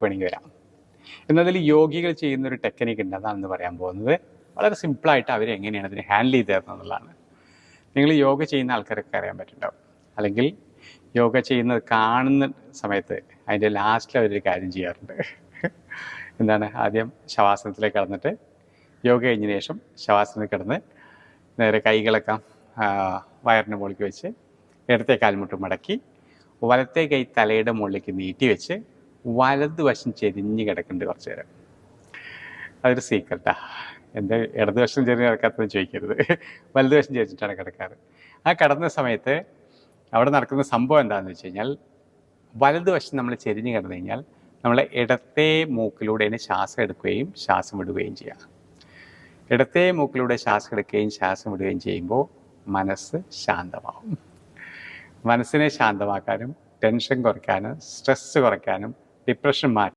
വേണമെങ്കിൽ വരാം. എന്നതിൽ യോഗികൾ ചെയ്യുന്നൊരു ടെക്നിക്ക് ഉണ്ട്, അതാണെന്ന് പറയാൻ പോകുന്നത്. വളരെ സിമ്പിളായിട്ട് അവരെങ്ങനെയാണ് അതിനെ ഹാൻഡിൽ ചെയ്ത് തരുന്നതെന്നുള്ളതാണ്. നിങ്ങൾ യോഗ ചെയ്യുന്ന ആൾക്കാരൊക്കെ അറിയാൻ പറ്റുന്നുണ്ടാവും, അല്ലെങ്കിൽ യോഗ ചെയ്യുന്നത് കാണുന്ന സമയത്ത് അതിൻ്റെ ലാസ്റ്റിൽ അവരൊരു കാര്യം ചെയ്യാറുണ്ട്. എന്താണ്? ആദ്യം ശവാസനത്തിലേക്ക് കടന്നിട്ട് യോഗ കഴിഞ്ഞതിന് ശേഷം ശവാസനത്തിൽ കിടന്ന് നേരെ കൈകളൊക്കെ വയറിൻ്റെ മുകളിലേക്ക് വെച്ച് ഇടത്തെ കാൽമുട്ട് മടക്കി വലത്തെ കൈ തലയുടെ മുകളിലേക്ക് നീട്ടി വെച്ച് വലതുവശം ചെരിഞ്ഞ് കിടക്കുന്നുണ്ട് കുറച്ച് നേരം. അതൊരു സീക്രട്ടാ. എൻ്റെ ഇടതുവശം ചെരിഞ്ഞ് കിടക്കാത്തതെന്ന് ചോദിക്കരുത്, വലതുവശം ചെരിച്ചിട്ടാണ് കിടക്കാറ്. ആ കിടന്ന സമയത്ത് അവിടെ നടക്കുന്ന സംഭവം എന്താണെന്ന് വെച്ച് കഴിഞ്ഞാൽ, വലതുവശം നമ്മൾ ചെരിഞ്ഞ് കിടന്നു കഴിഞ്ഞാൽ നമ്മൾ ഇടത്തെ മൂക്കിലൂടെ ശ്വാസം എടുക്കുകയും ശ്വാസം വിടുകയും ചെയ്യാം. ഇടത്തെ മൂക്കിലൂടെ ശ്വാസം എടുക്കുകയും ശ്വാസം വിടുകയും ചെയ്യുമ്പോൾ മനസ്സ് ശാന്തമാവും. മനസ്സിനെ ശാന്തമാക്കാനും ടെൻഷൻ കുറയ്ക്കാനും സ്ട്രെസ്സ് കുറയ്ക്കാനും ഡിപ്രഷൻ മാറ്റാനും